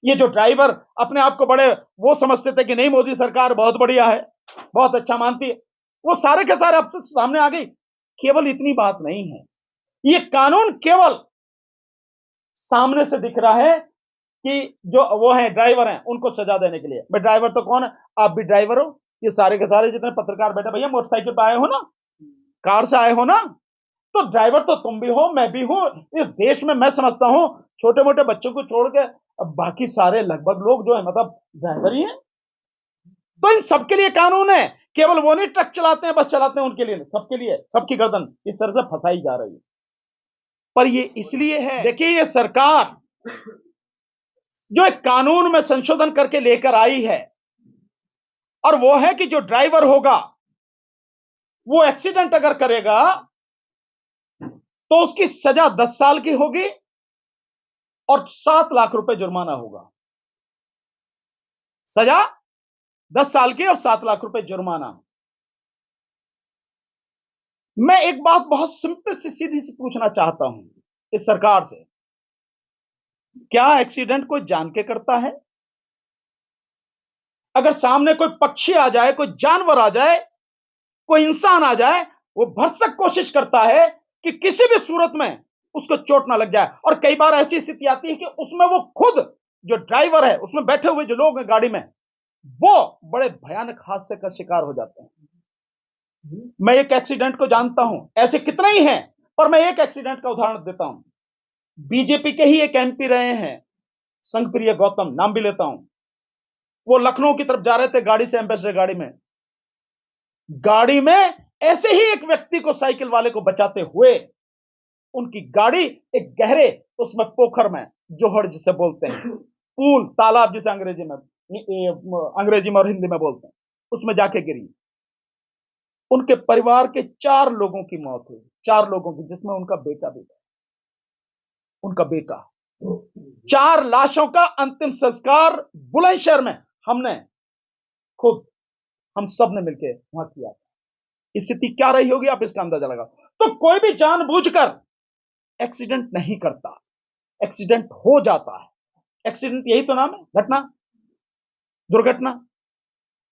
ये जो ड्राइवर अपने आप को बड़े वो समझते थे कि नहीं मोदी सरकार बहुत बढ़िया है, बहुत अच्छा मानती है, वो सारे के सारे अब से सामने आ गई। केवल इतनी बात नहीं है, ये कानून केवल सामने से दिख रहा है कि जो वो है ड्राइवर हैं उनको सजा देने के लिए। भाई ड्राइवर तो कौन है? आप भी ड्राइवर हो, ये सारे के सारे जितने पत्रकार बैठे, भैया मोटरसाइकिल पे आए हो ना, कार से आए हो ना, तो ड्राइवर तो तुम भी हो, मैं भी हूं। इस देश में मैं समझता हूं छोटे मोटे बच्चों को छोड़ के अब बाकी सारे लगभग लोग जो है मतलब ड्राइवर ही हैं। तो इन सबके लिए कानून है, केवल वो नहीं ट्रक चलाते हैं बस चलाते हैं उनके लिए, सबके लिए, सबकी गर्दन इस तरह से फंसाई जा रही है। पर ये इसलिए है, देखिए ये सरकार जो एक कानून में संशोधन करके लेकर आई है, और वो है कि जो ड्राइवर होगा वो एक्सीडेंट अगर करेगा तो उसकी सजा 10 साल की होगी और 7 लाख रुपए जुर्माना होगा। सजा 10 साल की और 7 लाख रुपए जुर्माना। मैं एक बात बहुत सिंपल सी सीधी सी पूछना चाहता हूं इस सरकार से, क्या एक्सीडेंट कोई जान के करता है? अगर सामने कोई पक्षी आ जाए, कोई जानवर आ जाए, कोई इंसान आ जाए, वो भरसक कोशिश करता है कि किसी भी सूरत में उसको चोट ना लग जाए। और कई बार ऐसी स्थिति आती है कि उसमें वो खुद जो ड्राइवर है, उसमें बैठे हुए जो लोग हैं गाड़ी में, वो बड़े भयानक हादसे का शिकार हो जाते हैं। मैं एक एक्सीडेंट को जानता हूं, ऐसे कितने ही हैं, पर मैं एक एक्सीडेंट का उदाहरण देता हूं। बीजेपी के ही एक एमपी रहे हैं, संघप्रिय गौतम, नाम भी लेता हूं। वो लखनऊ की तरफ जा रहे थे गाड़ी से, एम्बेसडर गाड़ी में ऐसे ही एक व्यक्ति को, साइकिल वाले को बचाते हुए उनकी गाड़ी एक गहरे उसमें पोखर में, जोहड़ जिसे बोलते हैं, पूल, तालाब जिसे अंग्रेजी में और हिंदी में बोलते हैं, उसमें जाके गिरी। उनके परिवार के 4 लोगों की मौत हुई, 4 लोगों की, जिसमें उनका बेटा भी था। उनका बेटा, 4 लाशों का अंतिम संस्कार बुलंदशहर में हमने खुद, हम सब ने मिलकर वहां किया। स्थिति क्या रही होगी आप इसका अंदाजा लगाओ। तो कोई भी जानबूझकर एक्सीडेंट नहीं करता, एक्सीडेंट हो जाता है। एक्सीडेंट यही तो नाम है, घटना, दुर्घटना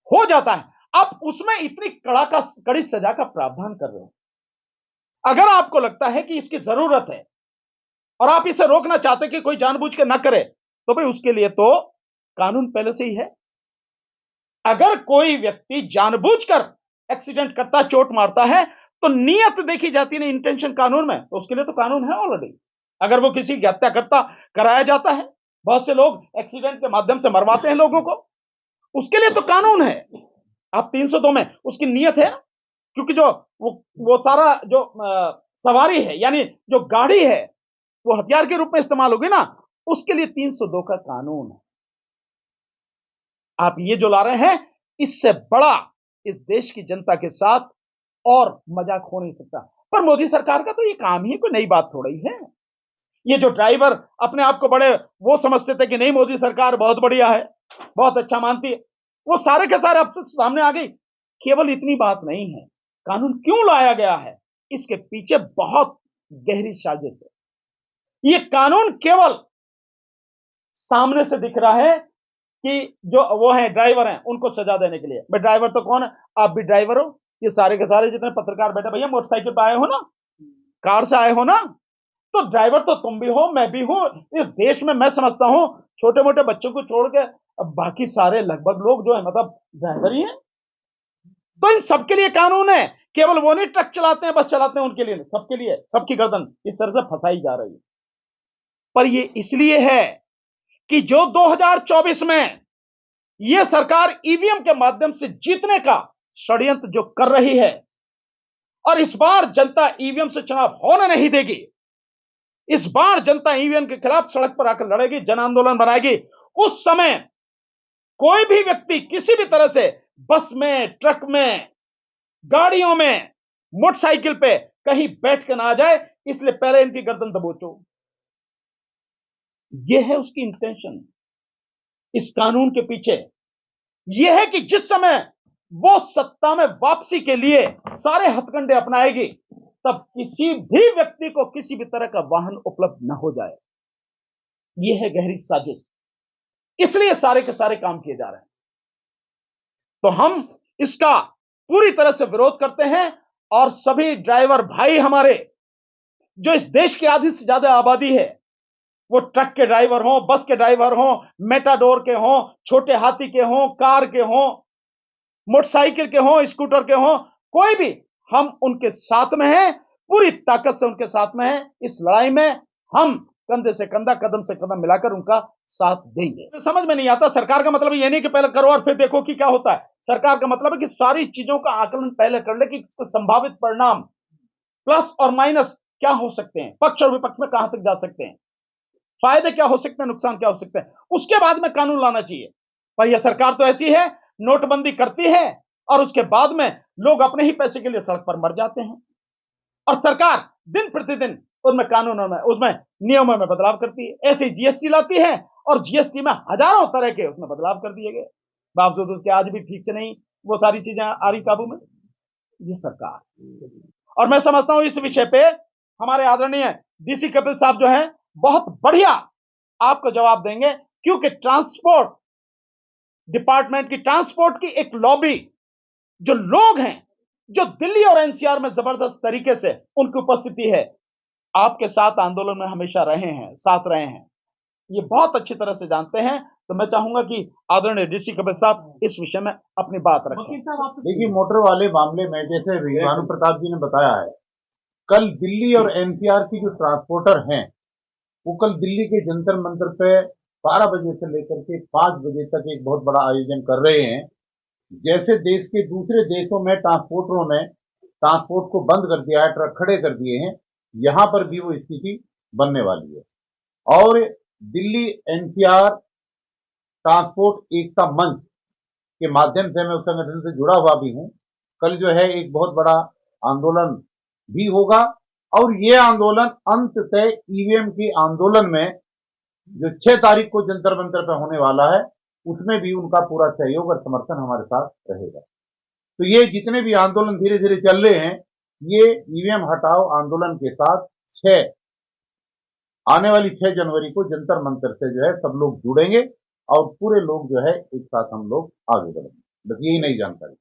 हो जाता है। आप उसमें इतनी कड़ी सजा का प्रावधान कर रहे हो। अगर आपको लगता है कि इसकी जरूरत है और आप इसे रोकना चाहते कि कोई जानबूझ के ना करे, तो भाई उसके लिए तो कानून पहले से ही है। अगर कोई व्यक्ति जानबूझकर एक्सीडेंट करता, चोट मारता है, तो नियत देखी जाती है, इंटेंशन कानून में, तो उसके लिए तो कानून है ऑलरेडी। अगर वो किसी की हत्या करता, कराया जाता है, बहुत से लोग एक्सीडेंट के माध्यम से मरवाते हैं लोगों को, उसके लिए तो कानून है। आप 302 में उसकी नियत है, क्योंकि जो वो सारा जो सवारी है, यानी जो गाड़ी है, वो हथियार के रूप में इस्तेमाल होगी ना, उसके लिए 302 का कानून है। आप ये जो ला रहे हैं, इससे बड़ा इस देश की जनता के साथ और मजाक हो नहीं सकता। पर मोदी सरकार का तो ये काम ही कोई नई बात थोड़ी है। ये जो ड्राइवर अपने आप को बड़े वो समझते थे कि नहीं मोदी सरकार बहुत बढ़िया है, बहुत अच्छा मानती है, वो सारे के सारे अब से सामने आ गई। केवल इतनी बात नहीं है, कानून क्यों लाया गया है, इसके पीछे बहुत गहरी साजिश है। ये कानून केवल सामने से दिख रहा है कि जो वो है ड्राइवर हैं उनको सजा देने के लिए। भाई ड्राइवर तो कौन है? आप भी ड्राइवर हो, ये सारे के सारे जितने पत्रकार बैठे, भैया मोटरसाइकिल पे आए हो ना, कार से आए हो ना, तो ड्राइवर तो तुम भी हो, मैं भी हूं। इस देश में मैं समझता हूं छोटे मोटे बच्चों को छोड़ के अब बाकी सारे लगभग लोग जो है मतलब ड्राइवर ही हैं। तो इन सबके लिए कानून है, केवल वो नहीं ट्रक चलाते हैं बस चलाते हैं उनके लिए, सबके लिए, सबकी गर्दन इस तरह से फंसाई जा रही है। पर ये इसलिए है कि जो 2024 में यह सरकार ईवीएम के माध्यम से जीतने का षड्यंत्र जो कर रही है, और इस बार जनता ईवीएम से चुनाव होने नहीं देगी। इस बार जनता ईवीएम के खिलाफ सड़क पर आकर लड़ेगी, जन आंदोलन बनाएगी। उस समय कोई भी व्यक्ति किसी भी तरह से बस में, ट्रक में, गाड़ियों में, मोटरसाइकिल पे कहीं बैठ के ना आ जाए, इसलिए पहले इनकी गर्दन दबोचो। यह है उसकी इंटेंशन इस कानून के पीछे। यह है कि जिस समय वो सत्ता में वापसी के लिए सारे हथकंडे अपनाएगी, तब किसी भी व्यक्ति को किसी भी तरह का वाहन उपलब्ध न हो जाए। यह है गहरी साजिश। इसलिए सारे के सारे काम किए जा रहे हैं। तो हम इसका पूरी तरह से विरोध करते हैं और सभी ड्राइवर भाई हमारे, जो इस देश की आधी से ज्यादा आबादी है, वो ट्रक के ड्राइवर हों, बस के ड्राइवर हों, मेटाडोर के हों, छोटे हाथी के हों, कार के हों, मोटरसाइकिल के हों, स्कूटर के हों, कोई भी, हम उनके साथ में हैं, पूरी ताकत से उनके साथ में हैं। इस लड़ाई में हम कंधे से कंधा, कदम से कदम मिलाकर उनका साथ देंगे। समझ में नहीं आता, सरकार का मतलब ये नहीं कि पहले करो और फिर देखो कि क्या होता है। सरकार का मतलब है कि सारी चीजों का आकलन पहले कर ले कि इसके संभावित परिणाम प्लस और माइनस क्या हो सकते हैं, पक्ष और विपक्ष में कहां तक जा सकते हैं, फायदे क्या हो सकते हैं, नुकसान क्या हो सकते हैं, उसके बाद में कानून लाना चाहिए। पर यह सरकार तो ऐसी है, नोटबंदी करती है और उसके बाद में लोग अपने ही पैसे के लिए सड़क पर मर जाते हैं। और सरकार दिन प्रतिदिन उनमें कानूनों में, उसमें नियमों में बदलाव करती है। ऐसे जीएसटी लाती है और जीएसटी में हजारों तरह के उसमें बदलाव कर दिए गए, बावजूद उसके आज भी ठीक से नहीं वो सारी चीजें आ रही काबू में। ये सरकार, और मैं समझता हूं इस विषय पे हमारे आदरणीय डीसी कपिल साहब जो हैं बहुत बढ़िया आपको जवाब देंगे, क्योंकि ट्रांसपोर्ट डिपार्टमेंट की, ट्रांसपोर्ट की एक लॉबी, जो लोग हैं, जो दिल्ली और एनसीआर में जबरदस्त तरीके से उनकी उपस्थिति है, आपके साथ आंदोलन में हमेशा रहे हैं, साथ रहे हैं, ये बहुत अच्छी तरह से जानते हैं। तो मैं चाहूंगा कि आदरणीय डीसी कपिल साहब इस विषय में अपनी बात रखें। देखिए, मोटर वाले मामले में जैसे भानु प्रताप जी ने बताया है, कल दिल्ली और एनसीआर की जो ट्रांसपोर्टर हैं वो कल दिल्ली के जंतर मंतर पे 12 बजे से लेकर के 5 बजे तक एक बहुत बड़ा आयोजन कर रहे हैं। जैसे देश के दूसरे देशों में ट्रांसपोर्टरों ने ट्रांसपोर्ट को बंद कर दिया है, ट्रक खड़े कर दिए हैं, यहां पर भी वो स्थिति बनने वाली है। और दिल्ली एनसीआर ट्रांसपोर्ट एकता मंच के माध्यम से मैं उस संगठन से जुड़ा हुआ भी हूं। कल जो है एक बहुत बड़ा आंदोलन भी होगा और ये आंदोलन अंततः ईवीएम के आंदोलन में जो 6 तारीख को जंतर मंतर पर होने वाला है उसमें भी उनका पूरा सहयोग और समर्थन हमारे साथ रहेगा। तो ये जितने भी आंदोलन धीरे धीरे चल रहे हैं, ये ईवीएम हटाओ आंदोलन के साथ आने वाली 6 जनवरी को जंतर मंतर से जो है सब लोग जुड़ेंगे और पूरे लोग जो है एक साथ हम लोग आगे बढ़ेंगे। बस यही नई जानकारी।